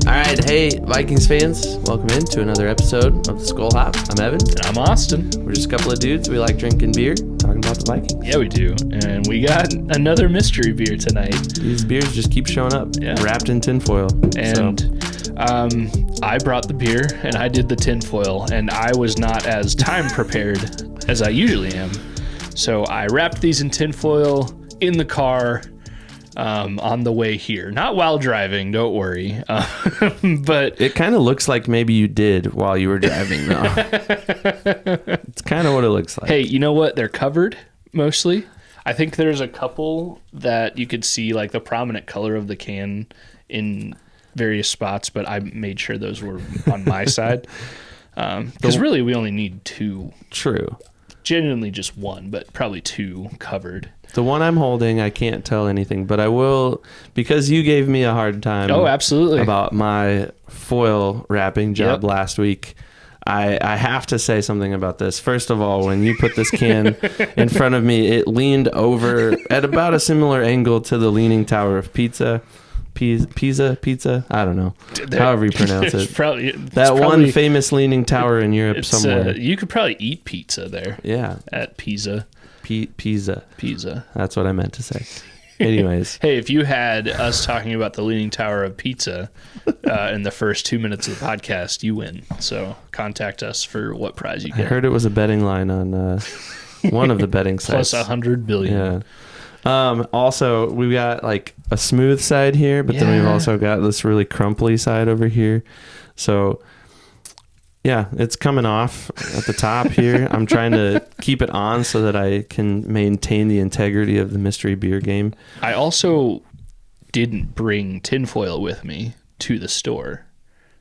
All right, hey Vikings fans, welcome into another episode of the Skol Hop. I'm Evan. And I'm Austin. We're just a couple of dudes. We like drinking beer, talking about the Vikings. Yeah, we do. And we got another mystery beer tonight. These beers just keep showing up, wrapped in tinfoil. And I brought the beer and I did the tinfoil, and I was not as time prepared as I usually am. So I wrapped these in tinfoil in the car on the way here. Not while driving, don't worry. But it kind of looks like maybe you did while you were driving, though. It's kind of what it looks like. Hey, you know what? They're covered mostly. I think there's a couple that you could see like the prominent color of the can in various spots, but I made sure those were on my side. Because really we only need two. True. Genuinely just one, but probably two covered. The one I'm holding, I can't tell anything, but I will, because you gave me a hard time. Oh, absolutely. About my foil wrapping job last week. I have to say something about this. First of all, when you put this can in front of me, it leaned over at about a similar angle to the Leaning Tower of Pizza. Pizza? I don't know. However you pronounce it. That one famous Leaning Tower in Europe somewhere. You could probably eat pizza there. Yeah. At Pisa. Pizza. That's what I meant to say. Anyways. Hey, if you had us talking about the Leaning Tower of Pizza in the first 2 minutes of the podcast, you win. So contact us for what prize you get. I heard it was a betting line on one of the betting sites. Plus 100 billion. Yeah. Also, we've got like a smooth side here, but then we've also got this really crumply side over here. So yeah, it's coming off at the top here. I'm trying to keep it on so that I can maintain the integrity of the mystery beer game. I also didn't bring tinfoil with me to the store.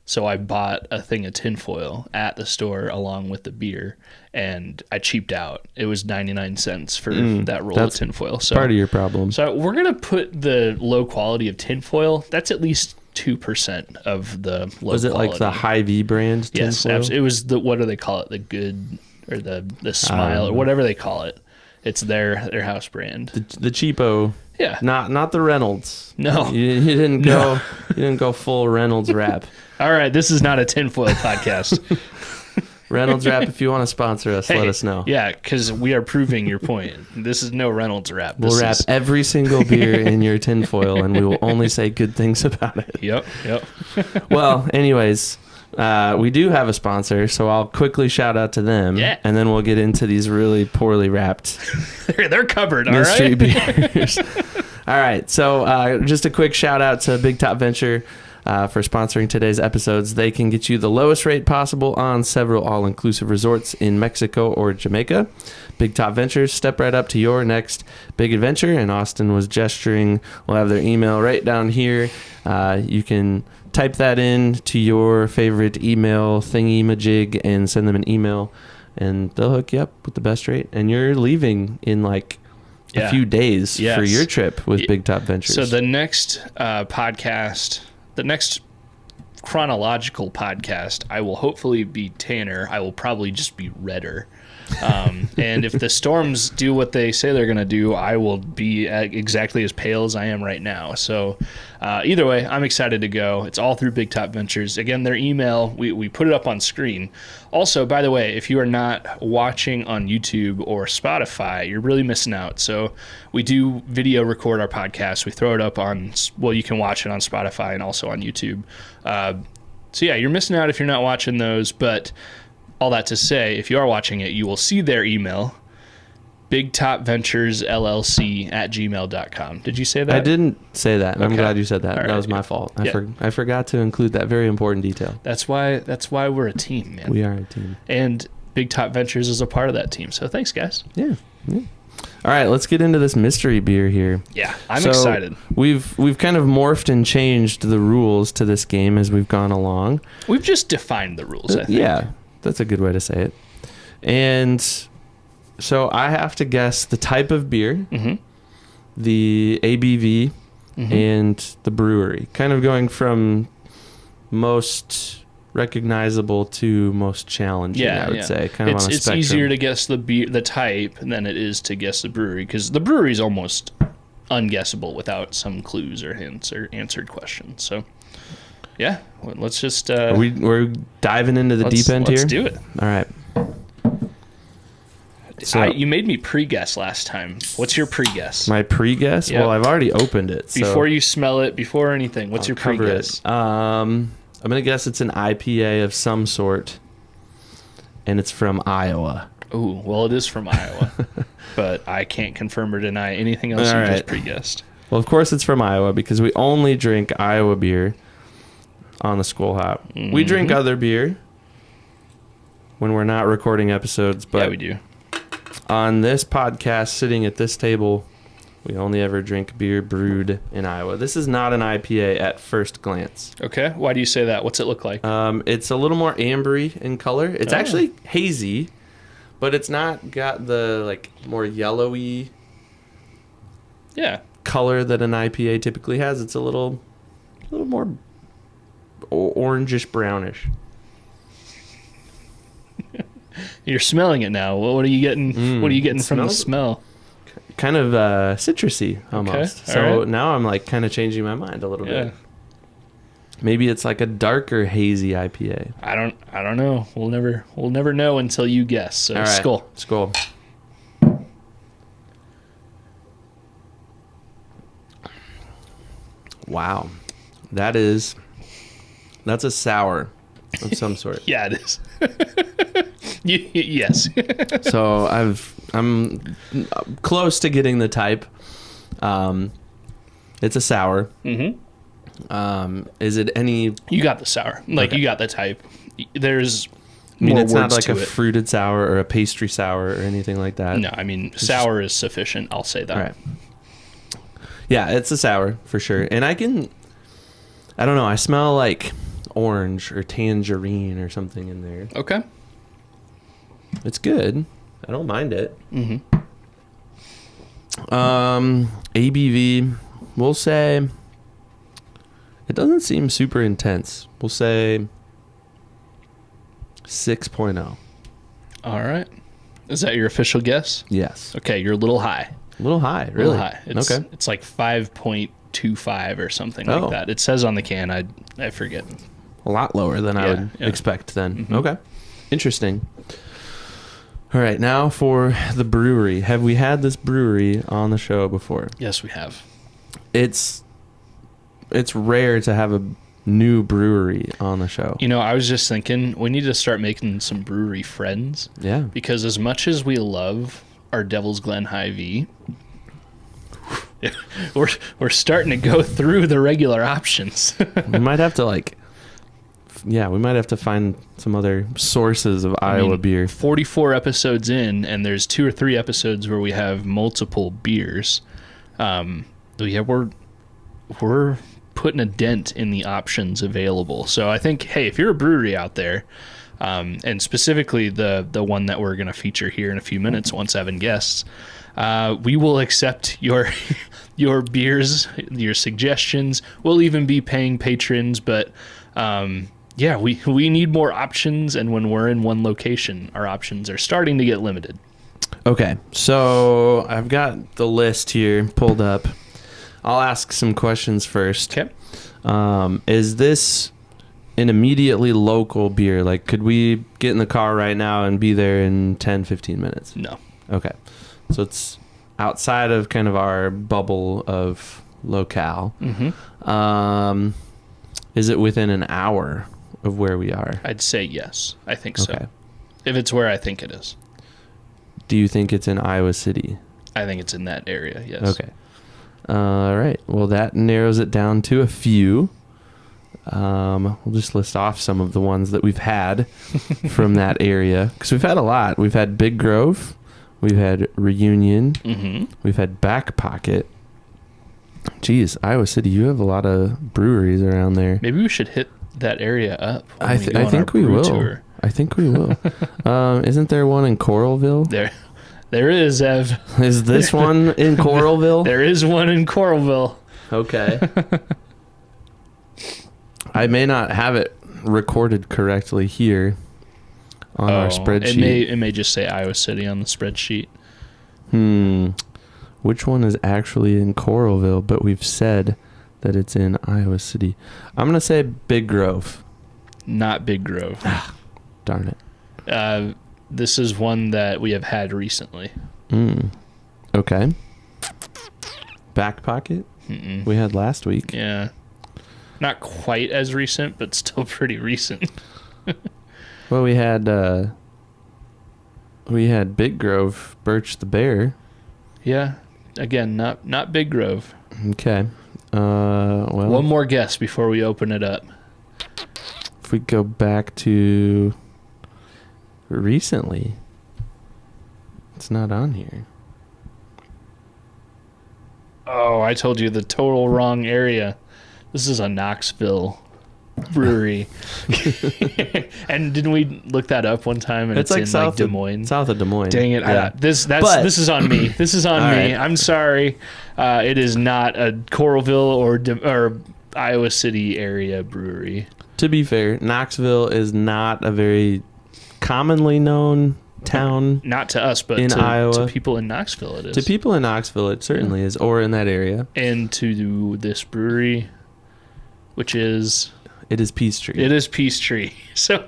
So I bought a thing of tinfoil at the store along with the beer, and I cheaped out. It was 99 cents for that roll of tinfoil. So part of your problem. So we're going to put the low quality of tinfoil. That's at least 2% of the low quality. Was it like the Hy-Vee brand tinfoil? Yes, absolutely. It was the, what do they call it? The good, or the Smile, or whatever they call it. It's their house brand. The cheapo. Yeah. Not the Reynolds. No. You didn't go you didn't go full Reynolds wrap. All right, this is not a tinfoil podcast. Reynolds wrap, if you want to sponsor us, let us know. Yeah, because we are proving your point. This is no Reynolds wrap. We'll wrap every single beer in your tinfoil, and we will only say good things about it. Yep. Well, anyways, we do have a sponsor, so I'll quickly shout out to them, and then we'll get into these really poorly wrapped They're covered, all mystery right? beers. All right, so just a quick shout out to Big Top Venture for sponsoring today's episodes. They can get you the lowest rate possible on several all-inclusive resorts in Mexico or Jamaica. Big Top Ventures, step right up to your next big adventure, and Austin was gesturing. We'll have their email right down here. You can type that in to your favorite email thingy-majig and send them an email, and they'll hook you up with the best rate. And you're leaving in like a few days for your trip with Big Top Ventures. So the next podcast, the next chronological podcast, I will hopefully be tanner. I will probably just be redder. And if the storms do what they say they're going to do, I will be exactly as pale as I am right now. So either way, I'm excited to go. It's all through Big Top Ventures. Again, their email, we put it up on screen. Also, by the way, if you are not watching on YouTube or Spotify, you're really missing out. So we do video record our podcast. We throw it up on, well, you can watch it on Spotify and also on YouTube. So yeah, you're missing out if you're not watching those, but all that to say, if you are watching it, you will see their email, bigtopventuresllc@gmail.com. Did you say that? I didn't say that. Okay. I'm glad you said that. All that right. was my fault. I forgot to include that very important detail. That's why we're a team, man. We are a team. And Big Top Ventures is a part of that team. So thanks, guys. Yeah. All right, let's get into this mystery beer here. Yeah, I'm excited. We've kind of morphed and changed the rules to this game as we've gone along. We've just defined the rules, I think. Yeah. That's a good way to say it. And so I have to guess the type of beer, the ABV, and the brewery. Kind of going from most recognizable to most challenging, I would say. Kind of on a spectrum. It's easier to guess the type than it is to guess the brewery, because the brewery is almost unguessable without some clues or hints or answered questions. So Yeah. Well, let's just. We're diving into the deep end here. Let's do it. All right. So you made me pre-guess last time. What's your pre-guess? my pre-guess. Yep. Well, I've already opened it. So Before you smell it, before anything, what's your cover pre-guess? it. I'm gonna guess it's an IPA of some sort, and it's from Iowa. Ooh, well, it is from Iowa, but I can't confirm or deny anything else All you right. just pre-guessed. Well, of course it's from Iowa because we only drink Iowa beer on the Skol Hop. Mm-hmm. We drink other beer when we're not recording episodes, but Yeah, we do. on this podcast, sitting at this table, we only ever drink beer brewed in Iowa. This is not an IPA at first glance. Okay, why do you say that? What's it look like? It's a little more ambery in color. It's Oh. actually hazy, but it's not got the like more yellowy Yeah. color that an IPA typically has. It's a little more orangish brownish. You're smelling it now. What are you getting? What are you getting it from the smells- smell? Kind of citrusy almost. all So right. now I'm like kind of changing my mind a little Yeah. bit. Maybe it's like a darker hazy IPA. I don't know. We'll never know until you guess. So All right. Skol. Skol. Wow. That's a sour of some sort. Yeah, it is. Yes. So I'm close to getting the type. It's a sour. Mm-hmm. Is it any? You got the sour. Like, Okay. you got the type. There's I mean, more it's not words like to a it. fruited sour or a pastry sour or anything like that. No, I mean, sour is sufficient. I'll say that. All right. Yeah, it's a sour for sure, and I don't know. I smell like orange or tangerine or something in there. Okay. It's good. I don't mind it. Mm-hmm. ABV, we'll say it doesn't seem super intense. We'll say 6.0. All right. Is that your official guess? Yes. Okay, you're a little high. A little high, A really. little high. It's, Okay. It's like 5.25 or something Oh. like that. It says on the can. I forget. A lot lower than I Yeah, would yeah. expect then. Mhm. Okay. Interesting. All right, now for the brewery. Have we had this brewery on the show before? Yes, we have. It's rare to have a new brewery on the show. You know, I was just thinking we need to start making some brewery friends Yeah. because as much as we love our Devil's Glen Hy-V, we're starting to go through the regular options. We might have to we might have to find some other sources of Iowa beer. 44 episodes in, and there's 2 or 3 episodes where we have multiple beers. Yeah, we're putting a dent in the options available. So I think, hey, if you're a brewery out there, and specifically the one that we're going to feature here in a few minutes once having guests, we will accept your your beers, your suggestions. We'll even be paying patrons, but yeah, we need more options, and when we're in one location, our options are starting to get limited. Okay, so I've got the list here pulled up. I'll ask some questions first. Okay. Is this an immediately local beer? Like, could we get in the car right now and be there in 10, 15 minutes? No. Okay. So it's outside of kind of our bubble of locale. Mm-hmm. Is it within an hour of where we are? I'd say yes. I think so. Okay. If it's where I think it is. Do you think it's in Iowa City? I think it's in that area, yes. Okay. All right. Well, that narrows it down to a few. We'll just list off some of the ones that we've had from that area. Because we've had a lot. We've had Big Grove. We've had Reunion. Mm-hmm. We've had Back Pocket. Geez, Iowa City, you have a lot of breweries around there. Maybe we should hit that area up. When I we go on think our we brew will. tour. I think we will. Isn't there one in Coralville? There is, Ev. Is this one in Coralville? There is one in Coralville. Okay. I may not have it recorded correctly here on our spreadsheet. It may just say Iowa City on the spreadsheet. Which one is actually in Coralville, but we've said that it's in Iowa City. I'm going to say Big Grove. Not Big Grove. Darn it. This is one that we have had recently. Okay. Back Pocket? Mm-mm. We had last week. Yeah. Not quite as recent, but still pretty recent. Well, we had Big Grove, Birch the Bear. Yeah. Again, not Big Grove. Okay. Well, one more guess before we open it up. If we go back to recently, it's not on here. Oh, I told you the total wrong area. This is a Knoxville brewery. And didn't we look that up one time? And it's like in south Des Moines. South of Des Moines. Dang it! Yeah. This is on me. This is on me. Right. I'm sorry. It is not a Coralville or Iowa City area brewery. To be fair, Knoxville is not a very commonly known town. Not to us, but in Iowa. To people in Knoxville, it is. To people in Knoxville, it certainly is, or in that area. And to this brewery, which is... It is Peace Tree. It is Peace Tree. So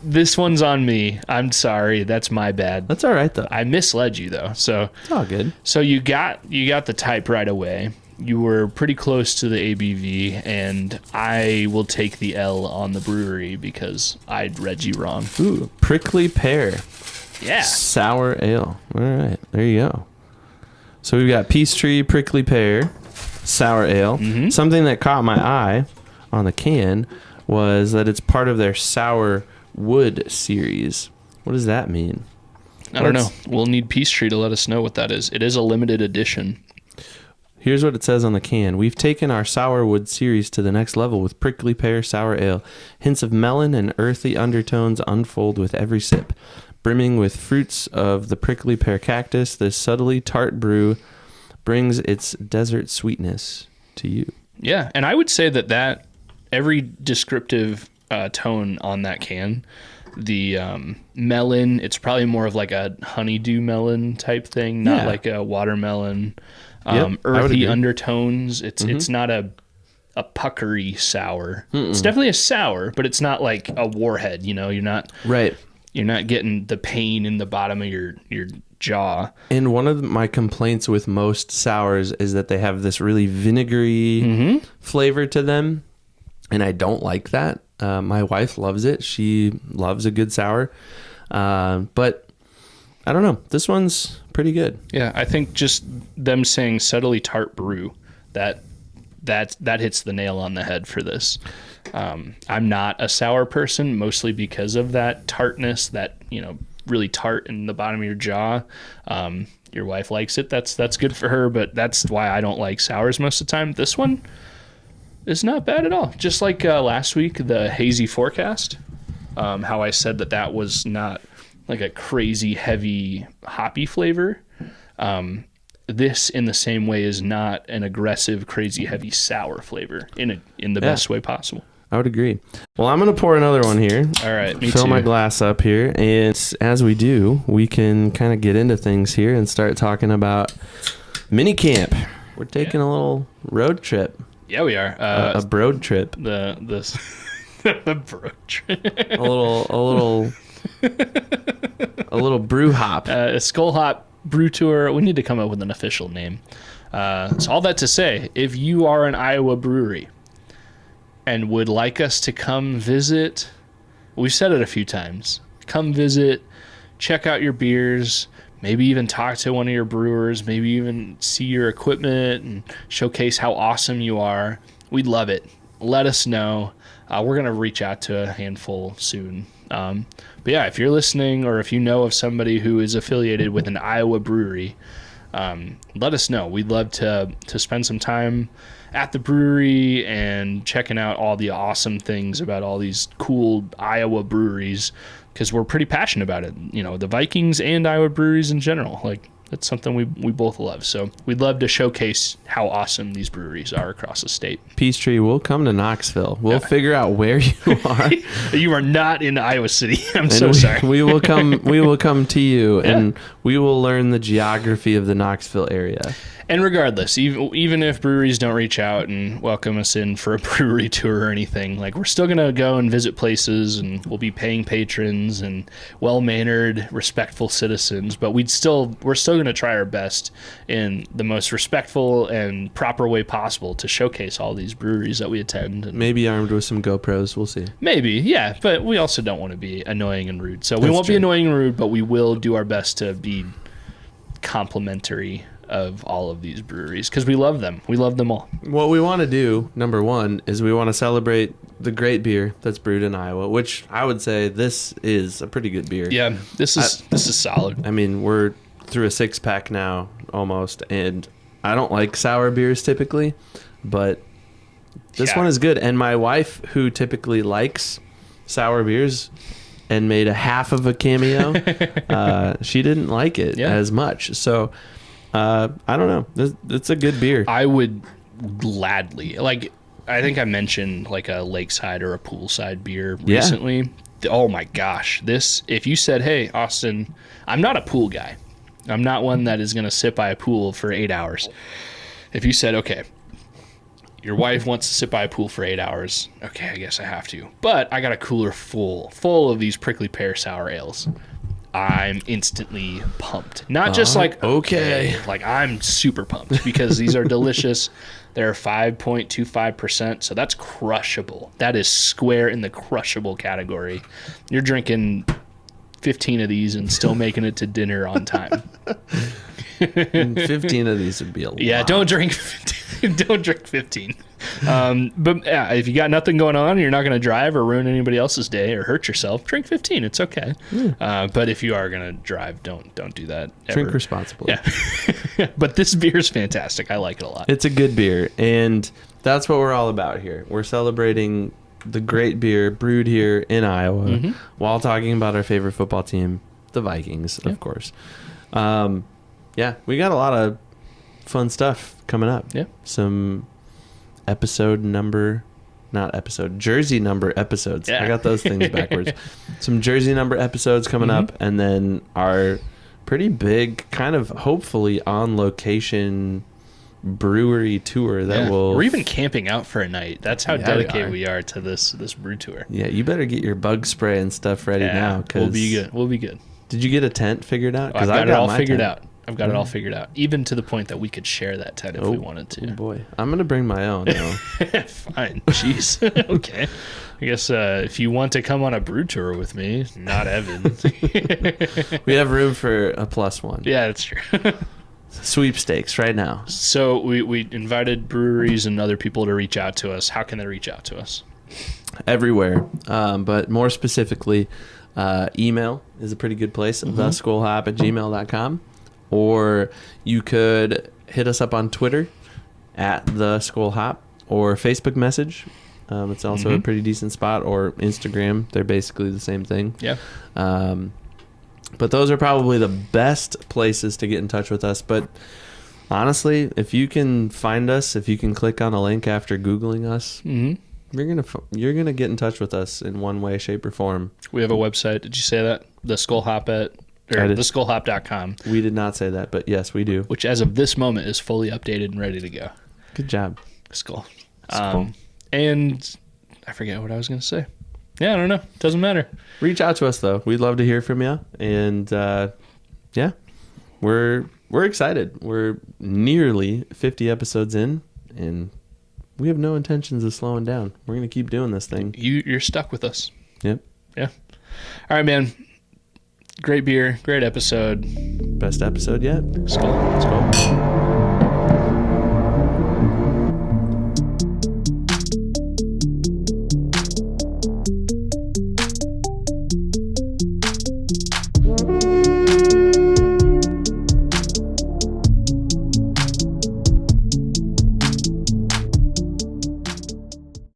this one's on me. I'm sorry. That's my bad. That's all right, though. I misled you, though. So it's all good. So you got the type right away. You were pretty close to the ABV, and I will take the L on the brewery because I read you wrong. Ooh, Prickly Pear. Yeah. Sour ale. All right. There you go. So we've got Peace Tree, Prickly Pear, Sour ale. Mm-hmm. Something that caught my eye on the can was that it's part of their Sour Wood series. What does that mean? I don't know. We'll need Peace Tree to let us know what that is. It is a limited edition. Here's what it says on the can. We've taken our Sourwood series to the next level with Prickly Pear Sour Ale. Hints of melon and earthy undertones unfold with every sip. Brimming with fruits of the prickly pear cactus, this subtly tart brew brings its desert sweetness to you. Yeah, and I would say that every descriptive tone on that can, the melon, it's probably more of like a honeydew melon type thing, not like a watermelon. Earthy undertones. It's not a puckery sour. It's definitely a sour, but it's not like a warhead. You know, you're not getting the pain in the bottom of your jaw. And one of my complaints with most sours is that they have this really vinegary flavor to them, and I don't like that. My wife loves it. She loves a good sour, but I don't know. This one's pretty good. Yeah, I think just them saying subtly tart brew, that hits the nail on the head for this. I'm not a sour person, mostly because of that tartness, that, really tart in the bottom of your jaw. Your wife likes it. That's good for her, but that's why I don't like sours most of the time. This one is not bad at all. Just like last week, the hazy forecast, how I said that was not like a crazy heavy hoppy flavor. This in the same way is not an aggressive, crazy heavy sour flavor in the best way possible. I would agree. Well, I'm going to pour another one here. All right, me Fill too. my glass up here. And as we do, we can kind of get into things here and start talking about mini camp. We're taking a little road trip. Yeah, we are. A broad trip. The broad trip. a little brew hop. A Skol hop brew tour. We need to come up with an official name. So all that to say, if you are an Iowa brewery and would like us to come visit, we've said it a few times, come visit, check out your beers, maybe even talk to one of your brewers, maybe even see your equipment and showcase how awesome you are. We'd love it. Let us know. We're going to reach out to a handful soon. But yeah, if you're listening or if you know of somebody who is affiliated with an Iowa brewery, let us know. We'd love to spend some time at the brewery and checking out all the awesome things about all these cool Iowa breweries, because we're pretty passionate about it. The Vikings and Iowa breweries in general. Like, that's something we both love. So we'd love to showcase how awesome these breweries are across the state. Peace Tree, we'll come to Knoxville. We'll figure out where you are. You are not in Iowa City. I'm so sorry. We will come to you, and we will learn the geography of the Knoxville area. And regardless, even if breweries don't reach out and welcome us in for a brewery tour or anything, like we're still going to go and visit places, and we'll be paying patrons and well-mannered, respectful citizens, but we're still going to try our best in the most respectful and proper way possible to showcase all these breweries that we attend. And maybe armed with some GoPros, we'll see. Maybe, yeah, but we also don't want to be annoying and rude. So we won't be annoying and rude, but we will do our best to be complimentary of all of these breweries because we love them. We love them all. What we want to do, number one, is we want to celebrate the great beer that's brewed in Iowa, which I would say this is a pretty good beer. Yeah, this is solid. I mean, we're through a 6-pack now almost, and I don't like sour beers typically, but this one is good. And my wife, who typically likes sour beers and made a half of a cameo, she didn't like it as much. So I don't know. It's a good beer. I would gladly, like, I think I mentioned like a lakeside or a poolside beer recently. Oh my gosh. If you said, hey, Austin, I'm not a pool guy. I'm not one that is going to sit by a pool for 8 hours. If you said, okay, your wife wants to sit by a pool for 8 hours. Okay, I guess I have to. But I got a cooler full of these Prickly Pear Sour ales. I'm instantly pumped. Not just like, okay, like I'm super pumped because these are delicious. They're 5.25%, so that's crushable. That is square in the crushable category. You're drinking 15 of these and still making it to dinner on time. 15 of these would be a lot. Yeah, don't drink 15. But yeah, if you got nothing going on, you're not going to drive or ruin anybody else's day or hurt yourself, drink 15. It's okay. But if you are going to drive, don't do that ever. Drink responsibly. Yeah. But this beer is fantastic. I like it a lot. It's a good beer, and that's what we're all about here. We're celebrating the great beer brewed here in Iowa while talking about our favorite football team, the Vikings, of course. Yeah, we got a lot of fun stuff coming up. Yeah. Some jersey number episodes. Yeah. I got those things backwards. Some jersey number episodes coming up, and then our pretty big kind of hopefully on location brewery tour that will... We're even camping out for a night. That's how dedicated we are to this brew tour. Yeah, you better get your bug spray and stuff ready now. We'll be good. We'll be good. Did you get a tent figured out? I've got it all figured out. I've got it all figured out, even to the point that we could share that tent if we wanted to. Oh boy, I'm gonna bring my own. Fine, jeez. Okay, I guess if you want to come on a brew tour with me, not Evan. We have room for a +1. Yeah, that's true. Sweepstakes right now. So we invited breweries and other people to reach out to us. How can they reach out to us? Everywhere, but more specifically, email is a pretty good place. theskolhop@gmail.com. Or you could hit us up on Twitter @theskolhop or Facebook message. It's also a pretty decent spot, or Instagram. They're basically the same thing. Yeah. But those are probably the best places to get in touch with us. But honestly, if you can find us, if you can click on a link after Googling us, you're gonna get in touch with us in one way, shape, or form. We have a website. Did you say that? The Skolhop theskolhop.com. We did not say that, but yes, we do. Which, as of this moment, is fully updated and ready to go. Good job. Skol. And I forget what I was going to say. Yeah, I don't know. Doesn't matter. Reach out to us, though. We'd love to hear from you. And, yeah, we're excited. We're nearly 50 episodes in, and we have no intentions of slowing down. We're going to keep doing this thing. You're stuck with us. Yep. Yeah. All right, man. Great beer, great episode. Best episode yet. Skol.